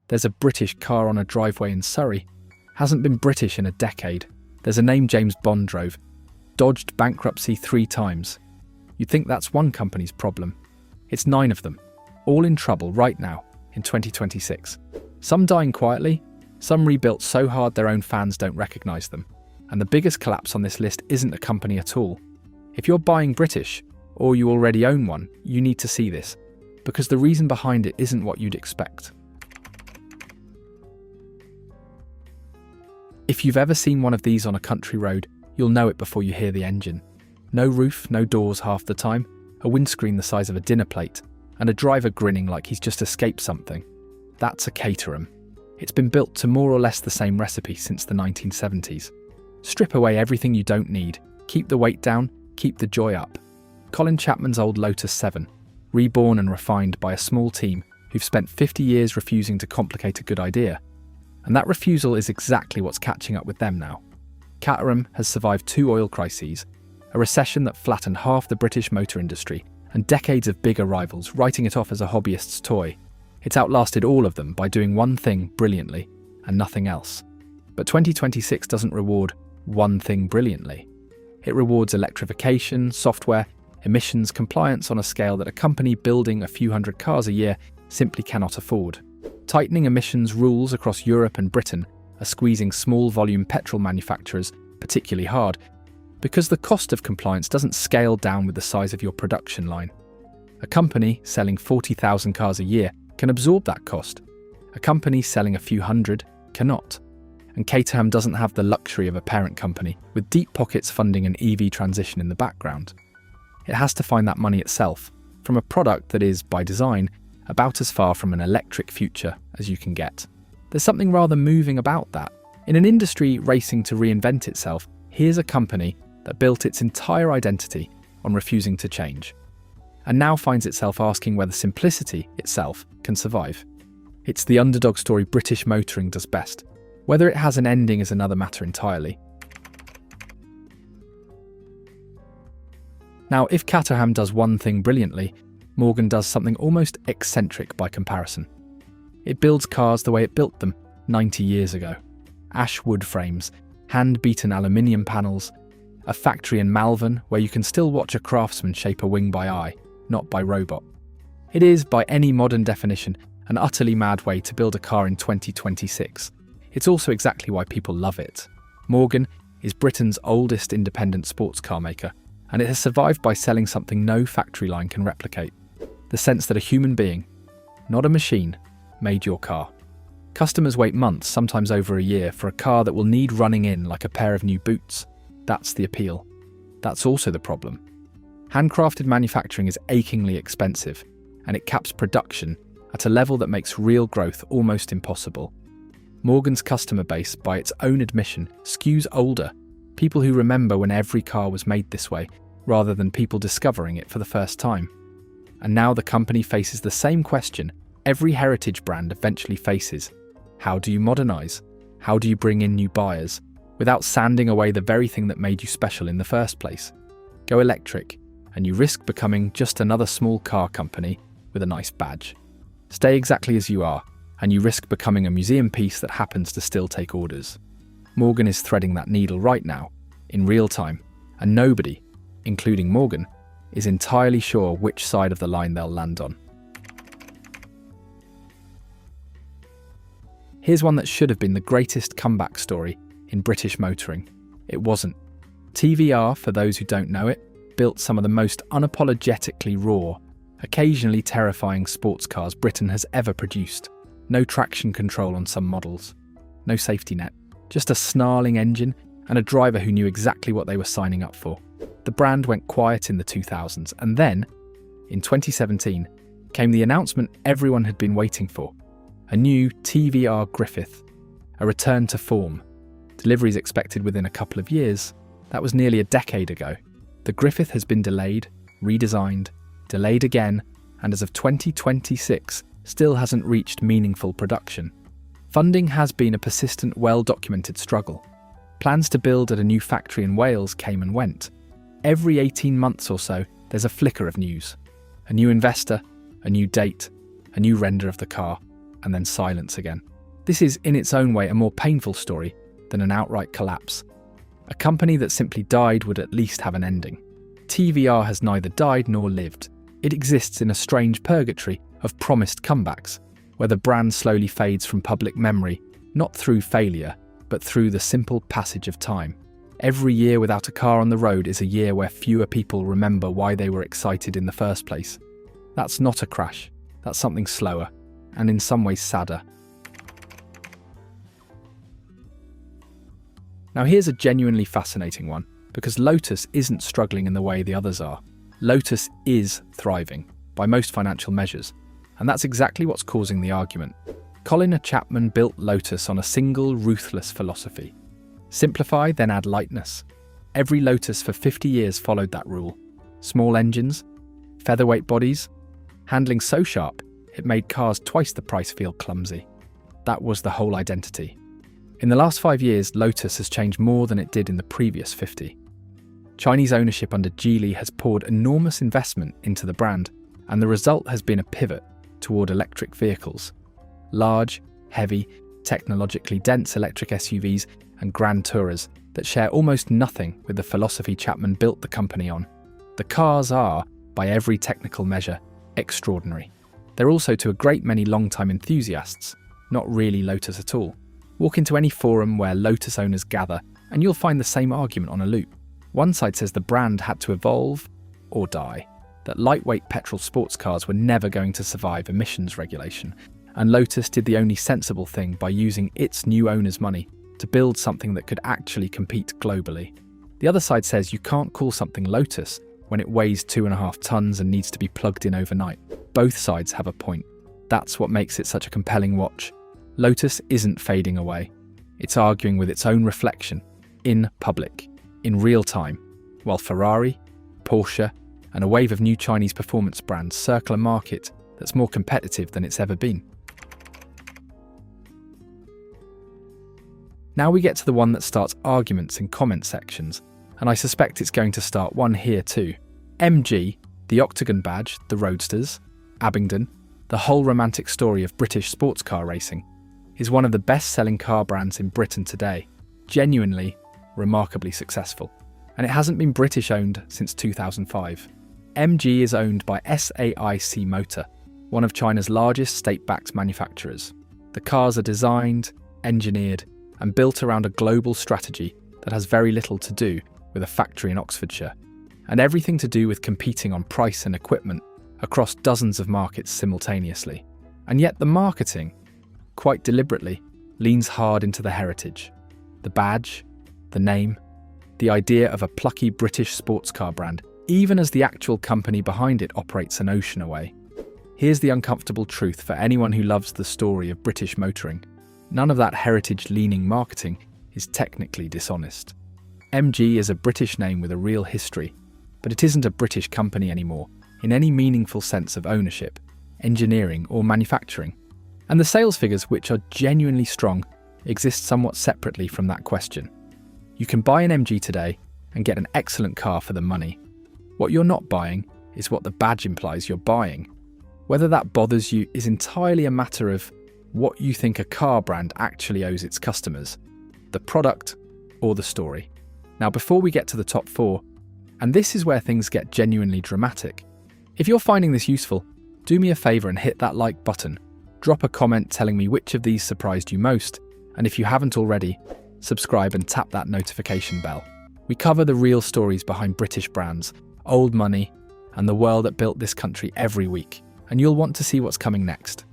There's a British car on a driveway in Surrey. Hasn't been British in a decade. There's a name James Bond drove. Dodged bankruptcy 3 times. You'd think that's one company's problem. It's 9 of them, all in trouble right now in 2026. Some dying quietly, some rebuilt so hard their own fans don't recognise them. And the biggest collapse on this list isn't a company at all. If you're buying British, or you already own one, you need to see this, because the reason behind it isn't what you'd expect. If you've ever seen one of these on a country road, you'll know it before you hear the engine. No roof, no doors half the time, a windscreen the size of a dinner plate, and a driver grinning like he's just escaped something. That's a Caterham. It's been built to more or less the same recipe since the 1970s. Strip away everything you don't need, keep the weight down, keep the joy up. Colin Chapman's old Lotus 7, reborn and refined by a small team who've spent 50 years refusing to complicate a good idea. And that refusal is exactly what's catching up with them now. Caterham has survived 2 oil crises, a recession that flattened half the British motor industry, and decades of bigger rivals writing it off as a hobbyist's toy. It's outlasted all of them by doing one thing brilliantly and nothing else. But 2026 doesn't reward one thing brilliantly. It rewards electrification, software, emissions compliance on a scale that a company building a few hundred cars a year simply cannot afford. Tightening emissions rules across Europe and Britain are squeezing small volume petrol manufacturers particularly hard, because the cost of compliance doesn't scale down with the size of your production line. A company selling 40,000 cars a year can absorb that cost. A company selling a few hundred cannot. And Caterham doesn't have the luxury of a parent company with deep pockets funding an EV transition in the background. It has to find that money itself from a product that is, by design, about as far from an electric future as you can get. There's something rather moving about that. In an industry racing to reinvent itself, here's a company that built its entire identity on refusing to change, and now finds itself asking whether simplicity itself can survive. It's the underdog story British motoring does best. Whether it has an ending is another matter entirely. Now, if Caterham does one thing brilliantly, Morgan does something almost eccentric by comparison. It builds cars the way it built them 90 years ago. Ash wood frames, hand-beaten aluminium panels, a factory in Malvern where you can still watch a craftsman shape a wing by eye, not by robot. It is, by any modern definition, an utterly mad way to build a car in 2026. It's also exactly why people love it. Morgan is Britain's oldest independent sports car maker, and it has survived by selling something no factory line can replicate. The sense that a human being, not a machine, made your car. Customers wait months, sometimes over a year, for a car that will need running in like a pair of new boots. That's the appeal. That's also the problem. Handcrafted manufacturing is achingly expensive, and it caps production at a level that makes real growth almost impossible. Morgan's customer base, by its own admission, skews older, people who remember when every car was made this way, rather than people discovering it for the first time. And now the company faces the same question every heritage brand eventually faces. How do you modernise? How do you bring in new buyers without sanding away the very thing that made you special in the first place? Go electric, and you risk becoming just another small car company with a nice badge. Stay exactly as you are, and you risk becoming a museum piece that happens to still take orders. Morgan is threading that needle right now, in real time, and nobody, including Morgan, is entirely sure which side of the line they'll land on. Here's one that should have been the greatest comeback story in British motoring. It wasn't. TVR, for those who don't know it, built some of the most unapologetically raw, occasionally terrifying sports cars Britain has ever produced. No traction control on some models. No safety net. Just a snarling engine and a driver who knew exactly what they were signing up for. The brand went quiet in the 2000s, and then, in 2017, came the announcement everyone had been waiting for. A new TVR Griffith. A return to form. Deliveries expected within a couple of years. That was nearly a decade ago. The Griffith has been delayed, redesigned, delayed again, and as of 2026, still hasn't reached meaningful production. Funding has been a persistent, well-documented struggle. Plans to build at a new factory in Wales came and went. Every 18 months or so, there's a flicker of news. A new investor, a new date, a new render of the car. and then silence again. This is, in its own way, a more painful story than an outright collapse. A company that simply died would at least have an ending. TVR has neither died nor lived. It exists in a strange purgatory of promised comebacks, where the brand slowly fades from public memory, not through failure, but through the simple passage of time. Every year without a car on the road is a year where fewer people remember why they were excited in the first place. That's not a crash, that's something slower, and in some ways sadder. Now here's a genuinely fascinating one, because Lotus isn't struggling in the way the others are. Lotus is thriving, by most financial measures, and that's exactly what's causing the argument. Colin Chapman built Lotus on a single ruthless philosophy. Simplify, then add lightness. Every Lotus for 50 years followed that rule. Small engines, featherweight bodies, handling so sharp it made cars twice the price feel clumsy. That was the whole identity. In the last 5 years, Lotus has changed more than it did in the previous 50. Chinese ownership under Geely has poured enormous investment into the brand, and the result has been a pivot toward electric vehicles. Large, heavy, technologically dense electric SUVs and Grand Tourers that share almost nothing with the philosophy Chapman built the company on. The cars are, by every technical measure, extraordinary. They're also, to a great many long-time enthusiasts, not really Lotus at all. Walk into any forum where Lotus owners gather and you'll find the same argument on a loop. One side says the brand had to evolve or die, that lightweight petrol sports cars were never going to survive emissions regulation, and Lotus did the only sensible thing by using its new owners' money to build something that could actually compete globally. The other side says you can't call something Lotus when it weighs 2.5 tons and needs to be plugged in overnight. Both sides have a point. That's what makes it such a compelling watch. Lotus isn't fading away. It's arguing with its own reflection, in public, in real time, while Ferrari, Porsche, and a wave of new Chinese performance brands circle a market that's more competitive than it's ever been. Now we get to the one that starts arguments in comment sections, and I suspect it's going to start one here too. MG, the Octagon badge, the Roadsters, Abingdon, the whole romantic story of British sports car racing, is one of the best-selling car brands in Britain today, genuinely, remarkably successful. And it hasn't been British-owned since 2005. MG is owned by SAIC Motor, one of China's largest state-backed manufacturers. The cars are designed, engineered, and built around a global strategy that has very little to do with a factory in Oxfordshire, and everything to do with competing on price and equipment across dozens of markets simultaneously. And yet the marketing, quite deliberately, leans hard into the heritage. The badge, the name, the idea of a plucky British sports car brand, even as the actual company behind it operates an ocean away. Here's the uncomfortable truth for anyone who loves the story of British motoring. None of that heritage-leaning marketing is technically dishonest. MG is a British name with a real history, but it isn't a British company anymore in any meaningful sense of ownership, engineering or manufacturing. And the sales figures, which are genuinely strong, exist somewhat separately from that question. You can buy an MG today and get an excellent car for the money. What you're not buying is what the badge implies you're buying. Whether that bothers you is entirely a matter of what you think a car brand actually owes its customers, the product or the story. Now, before we get to the top 4, and this is where things get genuinely dramatic, if you're finding this useful, do me a favour and hit that like button. Drop a comment telling me which of these surprised you most, and if you haven't already, subscribe and tap that notification bell. We cover the real stories behind British brands, old money, and the world that built this country every week, and you'll want to see what's coming next.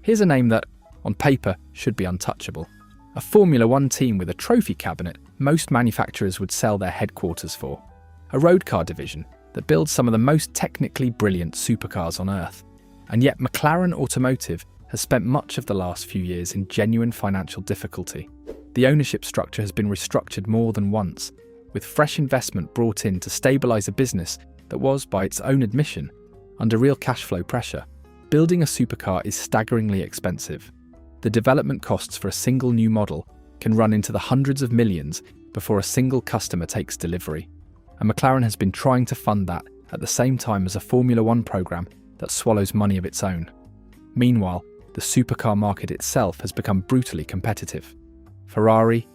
Here's a name that, on paper, should be untouchable. A Formula One team with a trophy cabinet most manufacturers would sell their headquarters for. A road car division that builds some of the most technically brilliant supercars on Earth. And yet McLaren Automotive has spent much of the last few years in genuine financial difficulty. The ownership structure has been restructured more than once, with fresh investment brought in to stabilise a business that was, by its own admission, under real cash flow pressure. Building a supercar is staggeringly expensive. The development costs for a single new model can run into the hundreds of millions before a single customer takes delivery. And McLaren has been trying to fund that at the same time as a Formula One programme that swallows money of its own. Meanwhile, the supercar market itself has become brutally competitive. Ferrari,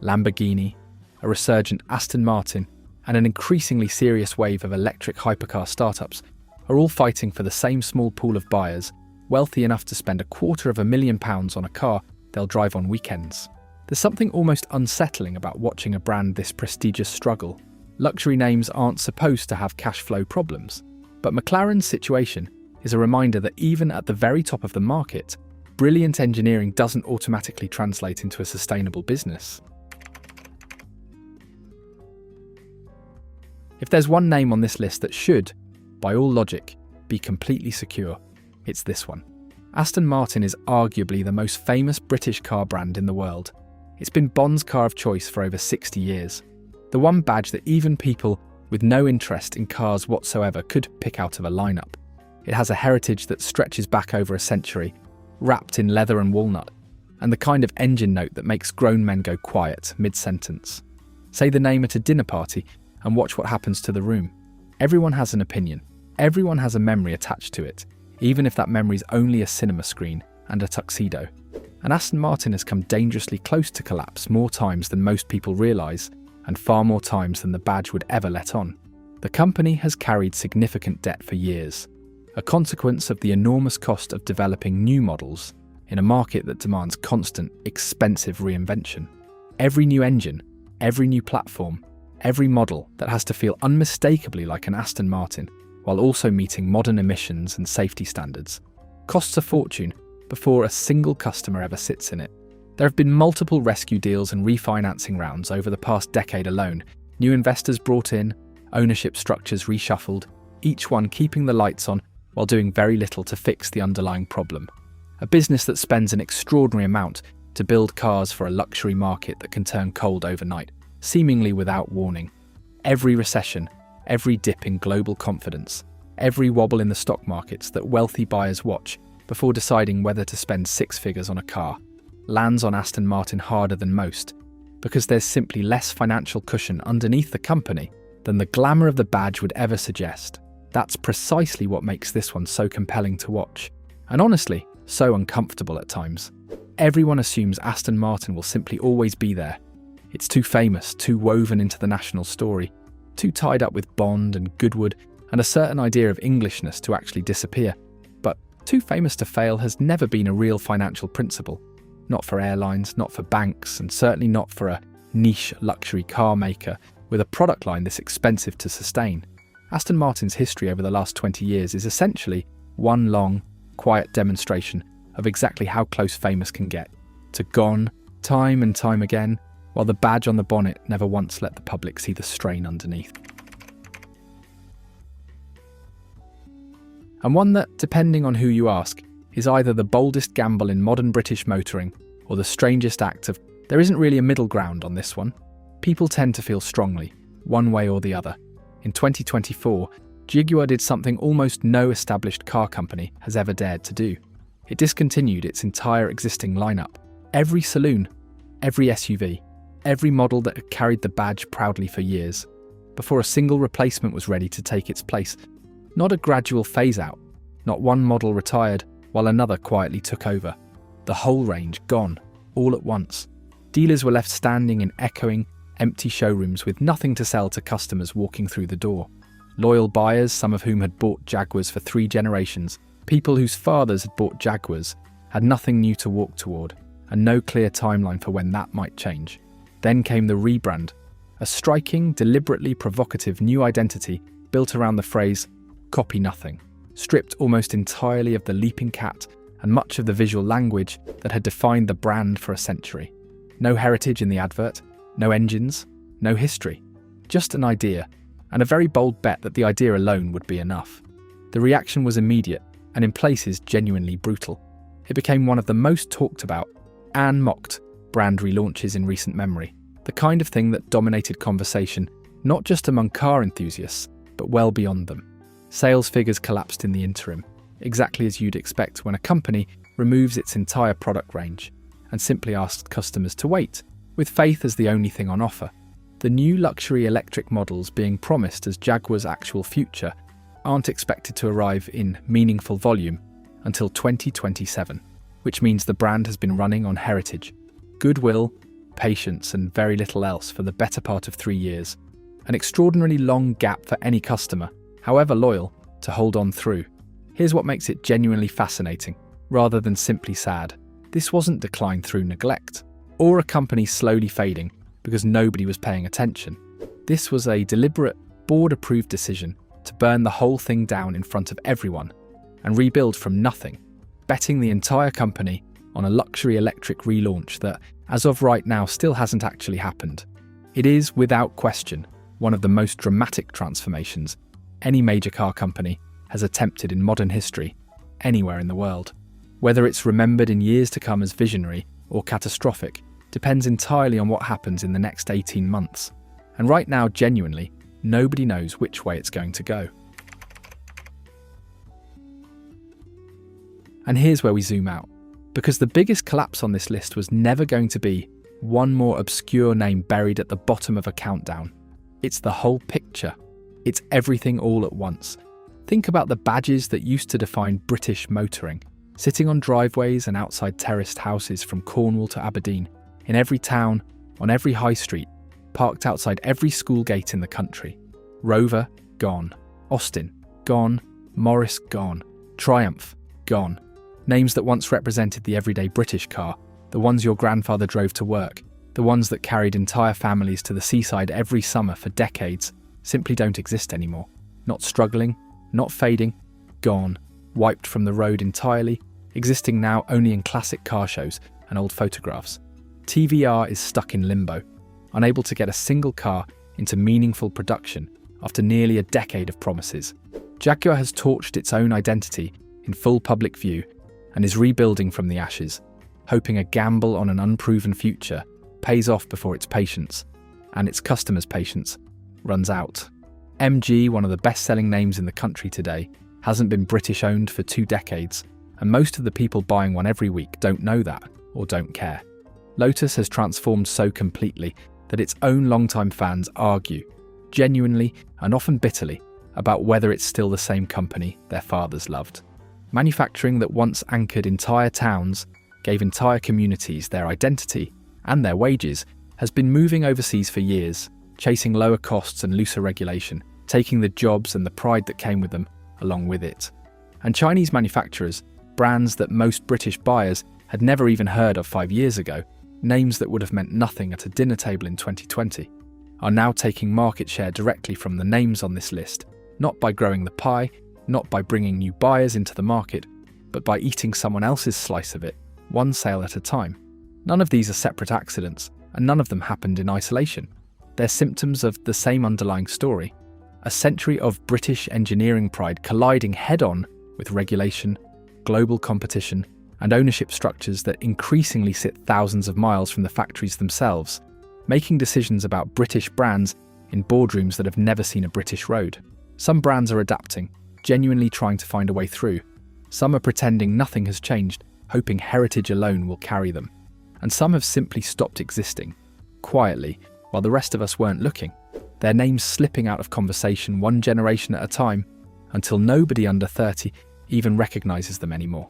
Lamborghini, a resurgent Aston Martin, and an increasingly serious wave of electric hypercar startups are all fighting for the same small pool of buyers, wealthy enough to spend £250,000 on a car they'll drive on weekends. There's something almost unsettling about watching a brand this prestigious struggle. Luxury names aren't supposed to have cash flow problems, but McLaren's situation is a reminder that even at the very top of the market, brilliant engineering doesn't automatically translate into a sustainable business. If there's one name on this list that should, by all logic, be completely secure, it's this one. Aston Martin is arguably the most famous British car brand in the world. It's been Bond's car of choice for over 60 years. The one badge that even people with no interest in cars whatsoever could pick out of a lineup. It has a heritage that stretches back over a century, wrapped in leather and walnut, and the kind of engine note that makes grown men go quiet mid-sentence. Say the name at a dinner party and watch what happens to the room. Everyone has an opinion. Everyone has a memory attached to it, even if that memory's only a cinema screen and a tuxedo. And Aston Martin has come dangerously close to collapse more times than most people realise, and far more times than the badge would ever let on. The company has carried significant debt for years, a consequence of the enormous cost of developing new models in a market that demands constant, expensive reinvention. Every new engine, every new platform, every model that has to feel unmistakably like an Aston Martin, while also meeting modern emissions and safety standards, costs a fortune before a single customer ever sits in it. There have been multiple rescue deals and refinancing rounds over the past decade alone, new investors brought in, ownership structures reshuffled, each one keeping the lights on while doing very little to fix the underlying problem. A business that spends an extraordinary amount to build cars for a luxury market that can turn cold overnight, seemingly without warning. Every recession, every dip in global confidence, every wobble in the stock markets that wealthy buyers watch before deciding whether to spend six figures on a car, lands on Aston Martin harder than most, because there's simply less financial cushion underneath the company than the glamour of the badge would ever suggest. That's precisely what makes this one so compelling to watch, and honestly, so uncomfortable at times. Everyone assumes Aston Martin will simply always be there. It's too famous, too woven into the national story, too tied up with Bond and Goodwood and a certain idea of Englishness to actually disappear. But too famous to fail has never been a real financial principle. Not for airlines, not for banks, and certainly not for a niche luxury car maker with a product line this expensive to sustain. Aston Martin's history over the last 20 years is essentially one long, quiet demonstration of exactly how close famous can get to gone, time and time again, while the badge on the bonnet never once let the public see the strain underneath. And one that, depending on who you ask, is either the boldest gamble in modern British motoring or the strangest act of there isn't really a middle ground on this one. People tend to feel strongly, one way or the other. In 2024, Jaguar did something almost no established car company has ever dared to do. It discontinued its entire existing lineup. Every saloon, every SUV, every model that had carried the badge proudly for years, before a single replacement was ready to take its place. Not a gradual phase-out, not one model retired while another quietly took over. The whole range gone, all at once. Dealers were left standing in echoing, empty showrooms with nothing to sell to customers walking through the door. Loyal buyers, some of whom had bought Jaguars for 3 generations, people whose fathers had bought Jaguars, had nothing new to walk toward, and no clear timeline for when that might change. Then came the rebrand, a striking, deliberately provocative new identity built around the phrase, "copy nothing," stripped almost entirely of the leaping cat and much of the visual language that had defined the brand for a century. No heritage in the advert, no engines, no history, just an idea, and a very bold bet that the idea alone would be enough. The reaction was immediate, and in places genuinely brutal. It became one of the most talked about and mocked brand relaunches in recent memory, the kind of thing that dominated conversation not just among car enthusiasts, but well beyond them. Sales figures collapsed in the interim, exactly as you'd expect when a company removes its entire product range and simply asks customers to wait, with faith as the only thing on offer. The new luxury electric models being promised as Jaguar's actual future aren't expected to arrive in meaningful volume until 2027, which means the brand has been running on heritage, goodwill, patience, and very little else for the better part of 3 years. An extraordinarily long gap for any customer, however loyal, to hold on through. Here's what makes it genuinely fascinating, rather than simply sad. This wasn't decline through neglect, or a company slowly fading because nobody was paying attention. This was a deliberate, board-approved decision to burn the whole thing down in front of everyone and rebuild from nothing, betting the entire company on a luxury electric relaunch that, as of right now, still hasn't actually happened. It is, without question, one of the most dramatic transformations any major car company has attempted in modern history, anywhere in the world. Whether it's remembered in years to come as visionary or catastrophic depends entirely on what happens in the next 18 months. And right now, genuinely, nobody knows which way it's going to go. And here's where we zoom out, because the biggest collapse on this list was never going to be one more obscure name buried at the bottom of a countdown. It's the whole picture. It's everything all at once. Think about the badges that used to define British motoring, sitting on driveways and outside terraced houses from Cornwall to Aberdeen, in every town, on every high street, parked outside every school gate in the country. Rover, gone. Austin, gone. Morris, gone. Triumph, gone. Names that once represented the everyday British car, the ones your grandfather drove to work, the ones that carried entire families to the seaside every summer for decades, simply don't exist anymore. Not struggling, not fading, gone, wiped from the road entirely, existing now only in classic car shows and old photographs. TVR is stuck in limbo, unable to get a single car into meaningful production after nearly a decade of promises. Jaguar has torched its own identity in full public view and is rebuilding from the ashes, hoping a gamble on an unproven future pays off before its patience, and its customers' patience, runs out. MG, one of the best-selling names in the country today, hasn't been British-owned for 2 decades, and most of the people buying one every week don't know that or don't care. Lotus has transformed so completely that its own longtime fans argue, genuinely and often bitterly, about whether it's still the same company their fathers loved. Manufacturing that once anchored entire towns, gave entire communities their identity and their wages, has been moving overseas for years, chasing lower costs and looser regulation, taking the jobs and the pride that came with them along with it. And Chinese manufacturers, brands that most British buyers had never even heard of 5 years ago, names that would have meant nothing at a dinner table in 2020, are now taking market share directly from the names on this list, not by growing the pie, not by bringing new buyers into the market, but by eating someone else's slice of it, one sale at a time. None of these are separate accidents, and none of them happened in isolation. They're symptoms of the same underlying story, a century of British engineering pride colliding head-on with regulation, global competition, and ownership structures that increasingly sit thousands of miles from the factories themselves, making decisions about British brands in boardrooms that have never seen a British road. Some brands are adapting, genuinely trying to find a way through. Some are pretending nothing has changed, hoping heritage alone will carry them. And some have simply stopped existing, quietly, while the rest of us weren't looking, their names slipping out of conversation one generation at a time, until nobody under 30 even recognises them anymore.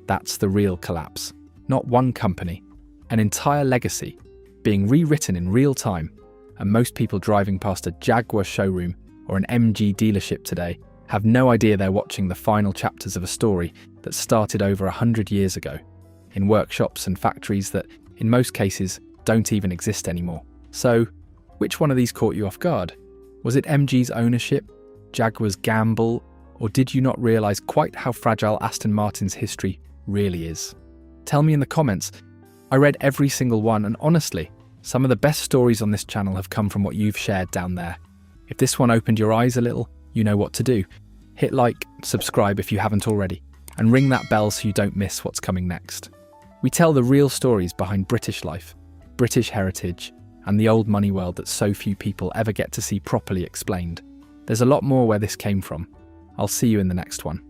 That's the real collapse. Not one company, an entire legacy, being rewritten in real time, and most people driving past a Jaguar showroom or an MG dealership today have no idea they're watching the final chapters of a story that started over 100 years ago, in workshops and factories that, in most cases, don't even exist anymore. So, which one of these caught you off guard? Was it MG's ownership, Jaguar's gamble, or did you not realise quite how fragile Aston Martin's history really is? Tell me in the comments. I read every single one, and honestly, some of the best stories on this channel have come from what you've shared down there. If this one opened your eyes a little, you know what to do. Hit like, subscribe if you haven't already, and ring that bell so you don't miss what's coming next. We tell the real stories behind British life, British heritage, and the old money world that so few people ever get to see properly explained. There's a lot more where this came from. I'll see you in the next one.